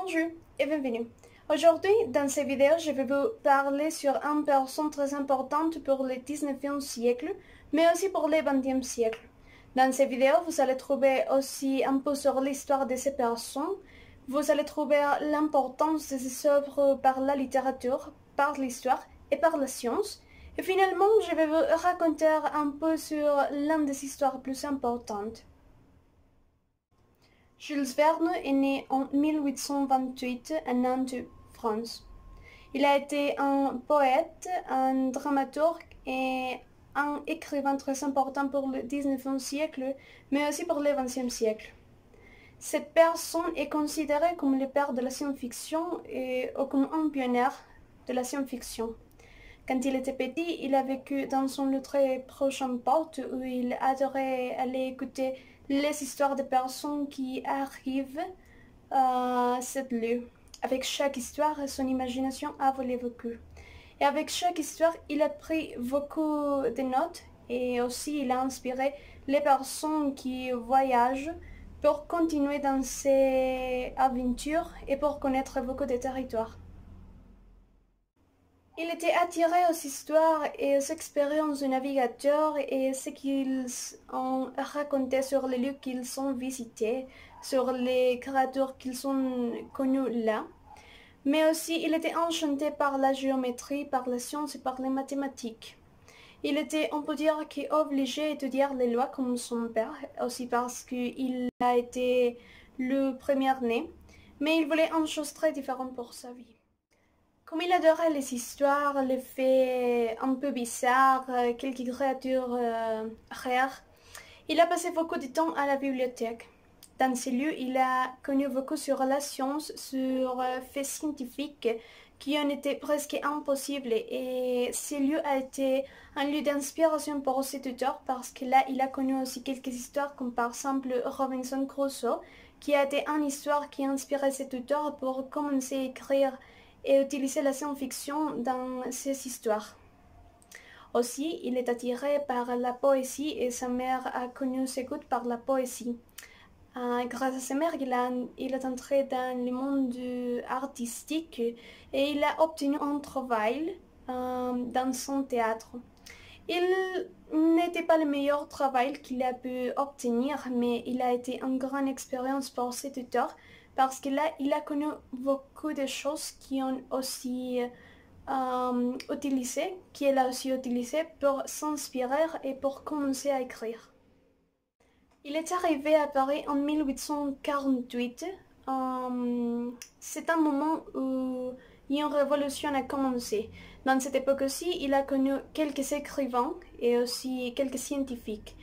Bonjour et bienvenue. Aujourd'hui, dans cette vidéo, je vais vous parler sur une personne très importante pour le 19e siècle, mais aussi pour le 20e siècle. Dans cette vidéo, vous allez trouver aussi un peu sur l'histoire de ces personnes. Vous allez trouver l'importance de ces œuvres par la littérature, par l'histoire et par la science. Et finalement, je vais vous raconter un peu sur l'une des histoires plus importantes. Jules Verne est né en 1828 à Nantes, France. Il a été un poète, un dramaturge et un écrivain très important pour le 19e siècle, mais aussi pour le 20e siècle. Cette personne est considérée comme le père de la science-fiction et comme un pionnier de la science-fiction. Quand il était petit, il a vécu dans son très prochaine porte où il adorait aller écouter les histoires de personnes qui arrivent à cette lieu. Avec chaque histoire, son imagination a volé beaucoup. Et avec chaque histoire, il a pris beaucoup de notes et aussi il a inspiré les personnes qui voyagent pour continuer dans ces aventures et pour connaître beaucoup de territoires. Il était attiré aux histoires et aux expériences du navigateur et ce qu'ils ont raconté sur les lieux qu'ils ont visités, sur les créatures qu'ils ont connues là. Mais aussi, il était enchanté par la géométrie, par la science et par les mathématiques. Il était, on peut dire, obligé à étudier les lois comme son père, aussi parce qu'il a été le premier-né, mais il voulait une chose très différente pour sa vie. Comme il adorait les histoires, les faits un peu bizarres, quelques créatures rares, il a passé beaucoup de temps à la bibliothèque. Dans ces lieux, il a connu beaucoup sur la science, sur faits scientifiques qui ont été presque impossibles. Et ces lieux a été un lieu d'inspiration pour ses tuteurs parce que là, il a connu aussi quelques histoires comme par exemple Robinson Crusoe, qui a été une histoire qui a inspiré ses tuteurs pour commencer à écrire et utiliser la science-fiction dans ses histoires. Aussi, il est attiré par la poésie et sa mère a connu ses goûts par la poésie. Grâce à sa mère, il est entré dans le monde artistique et il a obtenu un travail dans son théâtre. Il n'était pas le meilleur travail qu'il a pu obtenir, mais il a été une grande expérience pour ses tuteurs parce que là, il a connu beaucoup de choses qui ont aussi qu'il a aussi utilisé pour s'inspirer et pour commencer à écrire. Il est arrivé à Paris en 1848. C'est un moment où une révolution a commencé. Dans cette époque aussi, il a connu quelques écrivains et aussi quelques scientifiques.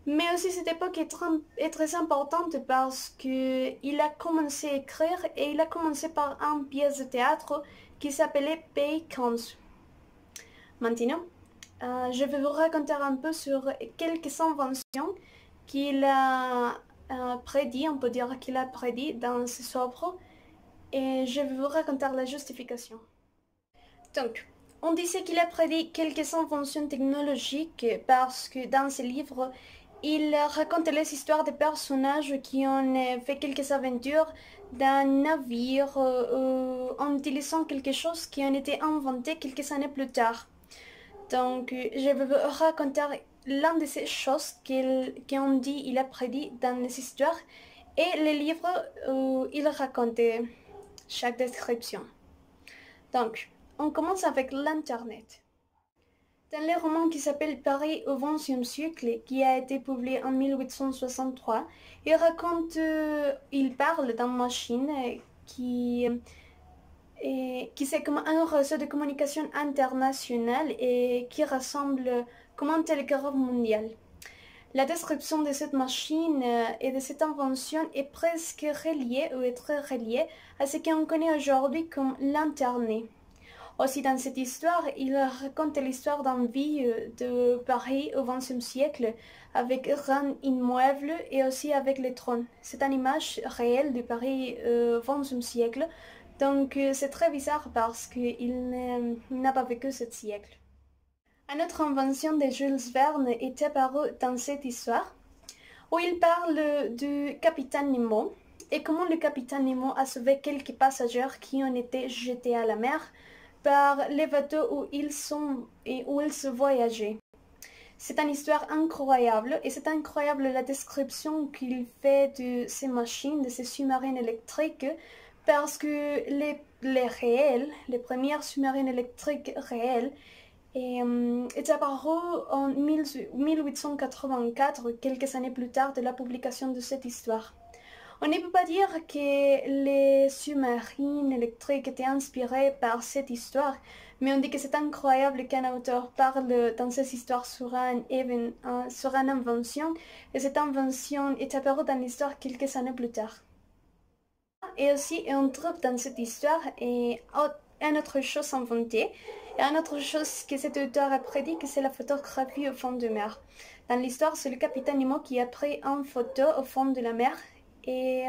Mais aussi cette époque est très importante parce qu'il a commencé à écrire et il a commencé par une pièce de théâtre qui s'appelait Pays Quinze. Maintenant, je vais vous raconter un peu sur quelques inventions qu'il a prédit, on peut dire qu'il a prédit dans ses œuvres et je vais vous raconter la justification. Donc, on disait qu'il a prédit quelques inventions technologiques parce que dans ses livres, il raconte les histoires des personnages qui ont fait quelques aventures d'un navire en utilisant quelque chose qui a été inventé quelques années plus tard. Donc, je vais vous raconter l'une de ces choses qu'on dit, il a prédit dans les histoires et les livres où il racontait chaque description. Donc, on commence avec l'Internet. Dans le roman qui s'appelle Paris au XXe siècle, qui a été publié en 1863, il parle d'une machine qui c'est comme un réseau de communication international et qui ressemble comme un télégraphe mondial. La description de cette machine et de cette invention est presque reliée ou est très reliée à ce qu'on connaît aujourd'hui comme l'Internet. Aussi dans cette histoire, il raconte l'histoire d'une vie de Paris au XXe siècle avec un immeuble et aussi avec les trônes. C'est une image réelle de Paris au XXe siècle. Donc c'est très bizarre parce qu'il n'a pas vécu ce siècle. Une autre invention de Jules Verne est apparue dans cette histoire où il parle du capitaine Nemo. et comment le capitaine Nemo a sauvé quelques passagers qui ont été jetés à la mer par les bateaux où ils sont et où ils voyageaient. C'est une histoire incroyable et c'est incroyable la description qu'il fait de ces machines, de ces sous-marines électriques, parce que les premières sous-marines électriques réelles, est apparu en 1884, quelques années plus tard de la publication de cette histoire. On ne peut pas dire que les sous-marines électriques étaient inspirées par cette histoire, mais on dit que c'est incroyable qu'un auteur parle dans cette histoire sur sur une invention, et cette invention est apparue dans l'histoire quelques années plus tard. Et aussi, on trouve dans cette histoire une autre chose inventée, et une autre chose que cet auteur a prédit, que c'est la photographie au fond de mer. Dans l'histoire, c'est le capitaine Nemo qui a pris une photo au fond de la mer. Et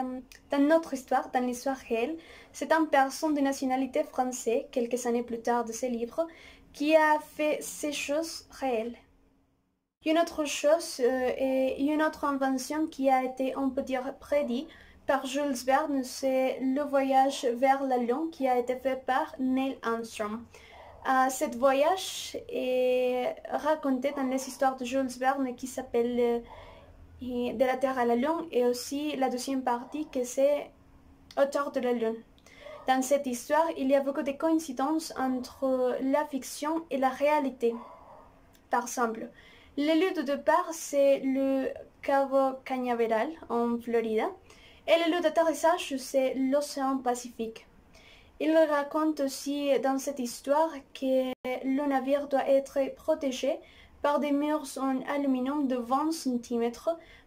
dans notre histoire, dans l'histoire réelle, c'est une personne de nationalité française, quelques années plus tard de ses livres, qui a fait ces choses réelles. Une autre chose et une autre invention qui a été, on peut dire, prédit par Jules Verne, c'est le voyage vers la Lune qui a été fait par Neil Armstrong. Cet voyage est raconté dans les histoires de Jules Verne qui s'appelle De la Terre à la Lune, et aussi la deuxième partie que c'est Autour de la Lune. Dans cette histoire, il y a beaucoup de coïncidences entre la fiction et la réalité. Par exemple, le lieu de départ, c'est le Cabo Cañaveral en Floride, et le lieu d'atterrissage, c'est l'océan Pacifique. Il raconte aussi dans cette histoire que le navire doit être protégé par des murs en aluminium de 20 cm,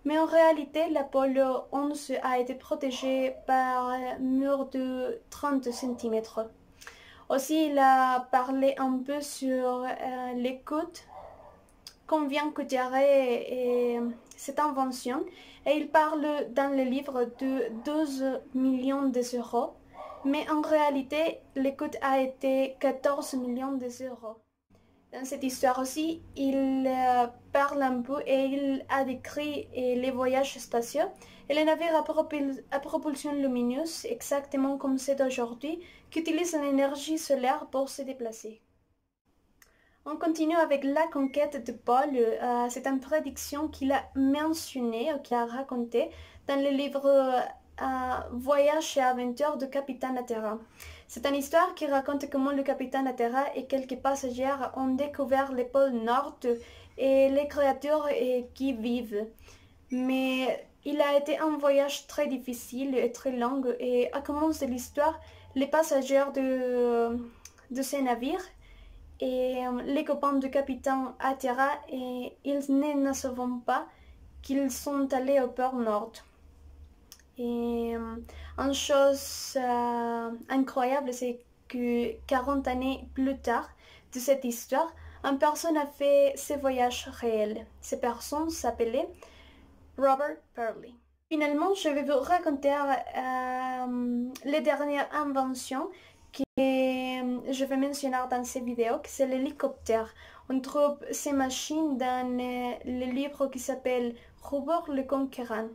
mais en réalité, l'Apollo 11 a été protégé par un mur de 30 cm. Aussi, il a parlé un peu sur les coûts, combien coûterait cette invention, et il parle dans le livre de 12 millions d'euros, mais en réalité, le coût a été 14 millions d'euros. Dans cette histoire aussi, il parle un peu et il a décrit les voyages spatiaux et les navires à propulsion lumineuse, exactement comme c'est aujourd'hui, qui utilisent l'énergie solaire pour se déplacer. On continue avec la conquête de Paul. C'est une prédiction qu'il a mentionnée ou qu'il a racontée dans le livre Voyage et aventure de Capitaine Atterra. C'est une histoire qui raconte comment le capitaine Atterra et quelques passagers ont découvert le pôle Nord et les créatures qui vivent. Mais il a été un voyage très difficile et très long, et à commence de l'histoire, les passagers de ces navires et les copains du capitaine Atterra, et ils ne savent pas qu'ils sont allés au pôle Nord. Et une chose incroyable, c'est que 40 années plus tard de cette histoire, une personne a fait ce voyage réel. Cette personne s'appelait Robert Pearly. Finalement, je vais vous raconter les dernières inventions que je vais mentionner dans ces vidéos, que c'est l'hélicoptère. On trouve ces machines dans le livre qui s'appelle Robert le Conquérant.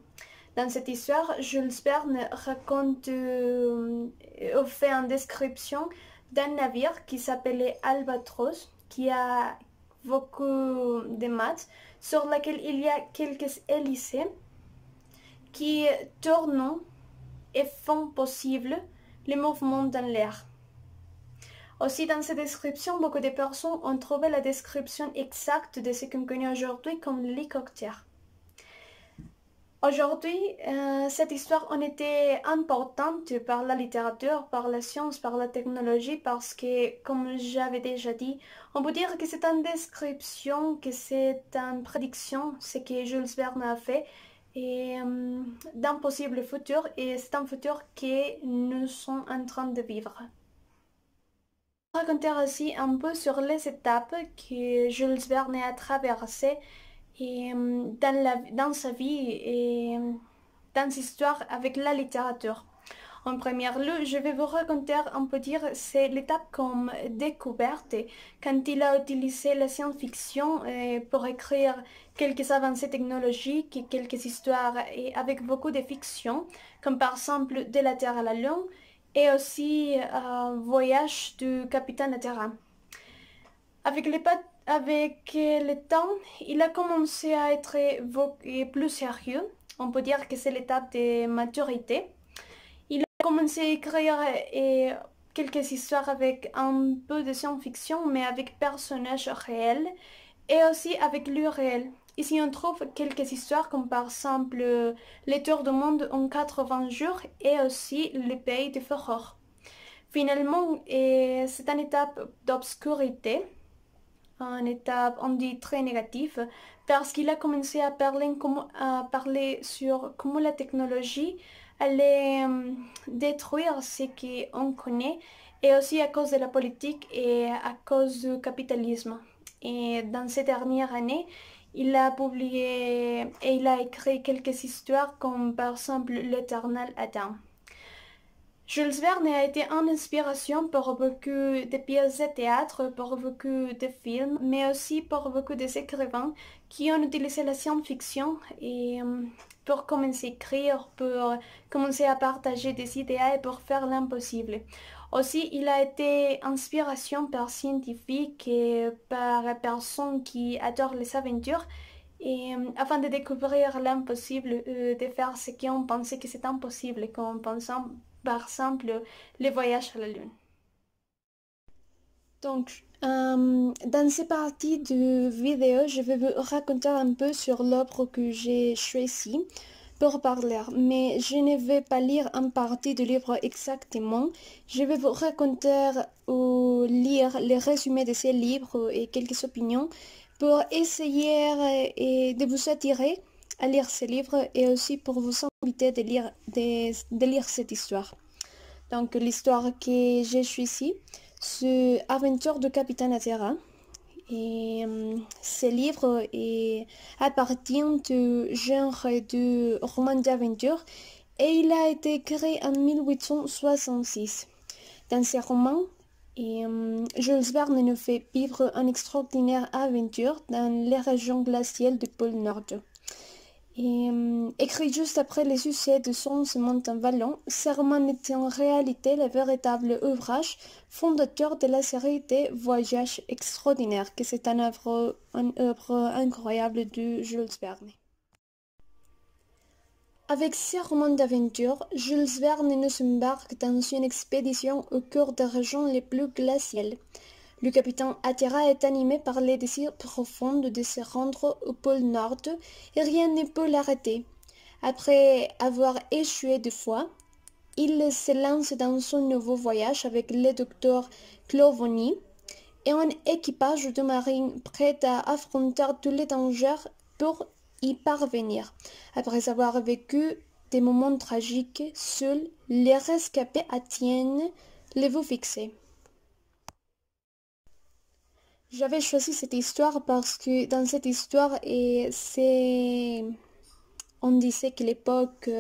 Dans cette histoire, Jules Verne raconte fait une description d'un navire qui s'appelait Albatros, qui a beaucoup de mâts, sur lequel il y a quelques hélices qui tournent et font possible les mouvements dans l'air. Aussi, dans cette description, beaucoup de personnes ont trouvé la description exacte de ce qu'on connaît aujourd'hui comme l'hélicoptère. Aujourd'hui, cette histoire en était importante par la littérature, par la science, par la technologie, parce que, comme j'avais déjà dit, on peut dire que c'est une description, que c'est une prédiction, ce que Jules Verne a fait, et d'un possible futur, et c'est un futur que nous sommes en train de vivre. Je vais raconter aussi un peu sur les étapes que Jules Verne a traversées et dans sa vie et dans l'histoire avec la littérature. En premier lieu, je vais vous raconter, on peut dire, c'est l'étape comme découverte, quand il a utilisé la science-fiction pour écrire quelques avancées technologiques et quelques histoires et avec beaucoup de fiction, comme par exemple De la Terre à la Lune et aussi Voyage du capitaine Terra. Avec le temps, il a commencé à être plus sérieux. On peut dire que c'est l'étape de maturité. Il a commencé à écrire quelques histoires avec un peu de science-fiction, mais avec personnages réels et aussi avec lieux réels. Ici, on trouve quelques histoires comme par exemple Les Tours du monde en 80 jours et aussi Le pays de Fureur. Finalement, c'est une étape d'obscurité, une étape, on dit, très négative, parce qu'il a commencé à parler sur comment la technologie allait détruire ce qu'on connaît, et aussi à cause de la politique et à cause du capitalisme. Et dans ces dernières années, il a publié et il a écrit quelques histoires comme par exemple L'Éternel Adam. Jules Verne a été une inspiration pour beaucoup de pièces de théâtre, pour beaucoup de films, mais aussi pour beaucoup d'écrivains qui ont utilisé la science-fiction et pour commencer à écrire, pour commencer à partager des idées et pour faire l'impossible. Aussi, il a été inspiration par scientifiques et par personnes qui adorent les aventures et afin de découvrir l'impossible, de faire ce qu'on pensait que c'était impossible, comme par exemple les voyages à la Lune. Donc, dans ces parties de vidéo, je vais vous raconter un peu sur l'œuvre que j'ai choisie pour parler, mais je ne vais pas lire une partie du livre exactement. Je vais vous raconter ou lire les résumés de ces livres et quelques opinions pour essayer de vous attirer à lire ces livres et aussi pour vous inviter de lire cette histoire. Donc, l'histoire que j'ai choisie, c'est Aventure du Capitaine Terra. Et ce livre appartient du genre de roman d'aventure et il a été créé en 1866. Dans ce roman, Jules Verne nous fait vivre une extraordinaire aventure dans les régions glaciales du pôle Nord. Écrit juste après les succès de Son se monte en Vallon, ce roman est en réalité le véritable ouvrage fondateur de la série des Voyages extraordinaires, que c'est une œuvre incroyable de Jules Verne. Avec ce roman d'aventure, Jules Verne nous embarque dans une expédition au cœur des régions les plus glaciales. Le capitaine Atera est animé par le désir profond de se rendre au pôle Nord et rien ne peut l'arrêter. Après avoir échoué 2 fois, il se lance dans son nouveau voyage avec le docteur Clovoni et un équipage de marines prêt à affronter tous les dangers pour y parvenir. Après avoir vécu des moments tragiques, seuls les rescapés atteignent le but fixé. J'avais choisi cette histoire parce que dans cette histoire, on disait que l'époque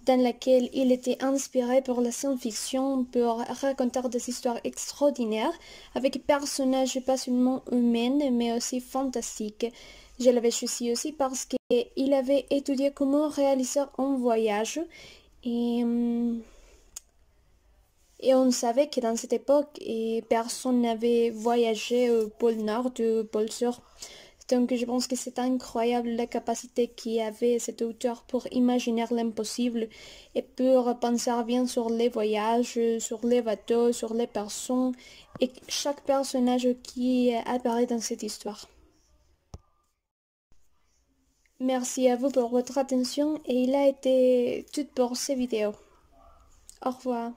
dans laquelle il était inspiré pour la science-fiction, pour raconter des histoires extraordinaires, avec personnages pas seulement humains, mais aussi fantastiques. Je l'avais choisi aussi parce qu'il avait étudié comment réaliser un voyage et... Et on savait que dans cette époque, personne n'avait voyagé au pôle Nord, au pôle Sud. Donc je pense que c'est incroyable la capacité qu'avait cet auteur pour imaginer l'impossible et pour penser bien sur les voyages, sur les bateaux, sur les personnes et chaque personnage qui apparaît dans cette histoire. Merci à vous pour votre attention et il a été tout pour ces vidéos. Au revoir.